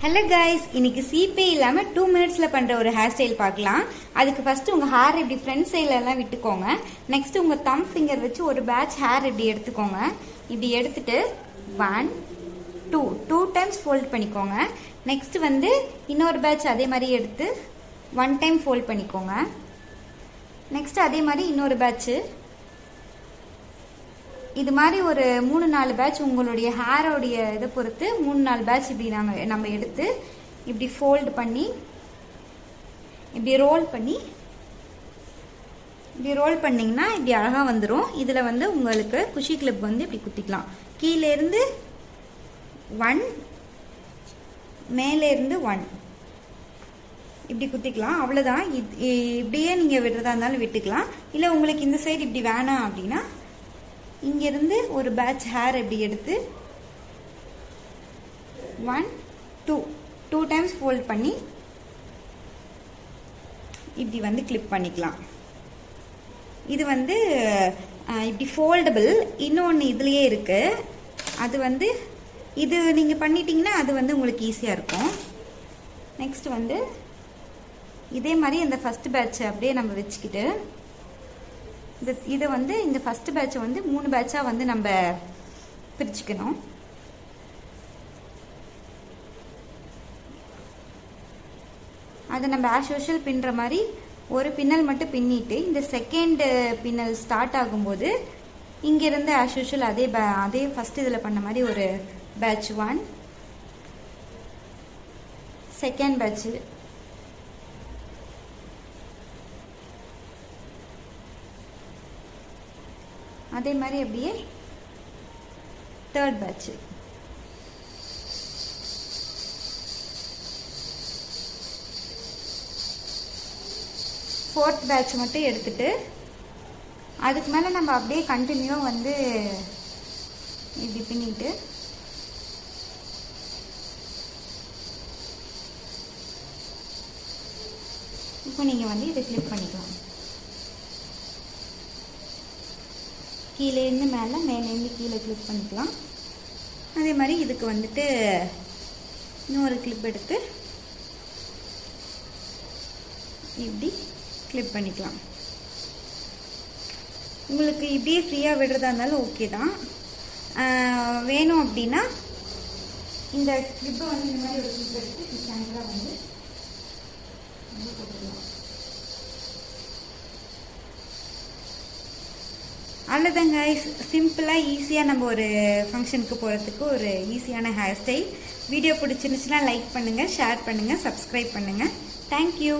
Hello guys, இன்னைக்கு சீப்பே இல்லாமல் 2 மினிட்ஸில் பண்ணுற ஒரு ஹேர் ஸ்டைல் பார்க்கலாம். அதுக்கு ஃபஸ்ட்டு உங்கள் ஹேர் இப்படி ஃப்ரண்ட் சைட்லலாம் விட்டுக்கோங்க. நெக்ஸ்ட் உங்கள் தம் ஃபிங்கர் வச்சு ஒரு பேட்ச் ஹேர் இப்படி எடுத்துக்கோங்க. இப்படி எடுத்துட்டு 1 2 டைம்ஸ் ஃபோல்ட் பண்ணிக்கோங்க. நெக்ஸ்ட் வந்து இன்னொரு பேட்ச் அதே மாதிரி எடுத்து 1 டைம் ஃபோல்ட் பண்ணிக்கோங்க. நெக்ஸ்ட் அதே மாதிரி இன்னொரு பேட்ச்சு. இது மாதிரி ஒரு 3-4 பேட்ச் உங்களுடைய ஹேரோடைய இதை பொறுத்து 3-4 பேட்ச் இப்படி நம்ம எடுத்து இப்படி ஃபோல்ட் பண்ணி இப்படி ரோல் பண்ணிங்கன்னா இப்படி அழகாக வந்துடும். இதில் வந்து உங்களுக்கு குஷி கிளிப் வந்து இப்படி குத்திக்கலாம். கீழேருந்து 1 மேலேருந்து 1 இப்படி குத்திக்கலாம். அவ்வளோதான். இப்படியே நீங்கள் விடுறதா இருந்தாலும் விட்டுக்கலாம். இல்லை உங்களுக்கு இந்த சைடு இப்படி வேணாம் அப்படின்னா இங்கிருந்து ஒரு பேட்ச் ஹேர் இப்படி எடுத்து 1 2 டைம்ஸ் ஃபோல்ட் பண்ணி இப்படி வந்து கிளிப் பண்ணிக்கலாம். இது வந்து இப்படி ஃபோல்டபிள். இன்னொன்று இதுலேயே இருக்கு. அது வந்து இது நீங்கள் பண்ணிட்டீங்கன்னா அது வந்து உங்களுக்கு ஈஸியாக இருக்கும். நெக்ஸ்ட் வந்து இதே மாதிரி அந்த ஃபர்ஸ்ட் பேட்சை அப்படியே நம்ம வச்சுக்கிட்டு இதை வந்து இந்த ஃபர்ஸ்ட் பேட்சை வந்து 3 பேட்சாக வந்து நம்ம பிரிச்சுக்கணும். அதை நம்ம ஆஸ் யூஷுவல் பின்னுற மாதிரி ஒரு பின்னல் மட்டும் பின்னிட்டு இந்த செகண்ட் பின்னல் ஸ்டார்ட் ஆகும்போது இங்கிருந்து ஆஸ் யூஷுவல் அதே ஃபர்ஸ்ட் இதில் பண்ண மாதிரி ஒரு பேட்ச் 1 செகண்ட் பேட்ச் அதே மாதிரி அப்படியே தேர்ட் பேட்ச். ஃபோர்த் பேட்ச் மட்டும் எடுத்துட்டு அதுக்கு மேலே நம்ம அப்படியே கண்டினியூ வந்து இப்படி பின்னிட்டு இப்போ நீங்கள் வந்து இதை கிளிப் பண்ணிக்கலாம். கீழேருந்து மேலே மேலேருந்து கீழே கிளிப் பண்ணிக்கலாம். அதே மாதிரி இதுக்கு வந்துட்டு இன்னொரு கிளிப் எடுத்து இப்படி கிளிப் பண்ணிக்கலாம். உங்களுக்கு இப்படியே ஃப்ரீயாக விடுறதா இருந்தாலும் ஓகே தான். வேணும் அப்படின்னா இந்த கிளிப்பை வந்து இந்த மாதிரி ஒரு கிளிப் எடுத்து சென்டராக வந்து போட்டுக்கலாம். அவ்வளோதாங்க. சிம்பிளாக ஈஸியாக நம்ம ஒரு ஃபங்க்ஷனுக்கு போகிறதுக்கு ஒரு ஈஸியான ஹேர் ஸ்டைல். வீடியோ பிடிச்சிருந்துச்சுன்னா லைக் பண்ணுங்கள், ஷேர் பண்ணுங்கள், சப்ஸ்கிரைப் பண்ணுங்கள். தேங்க்யூ.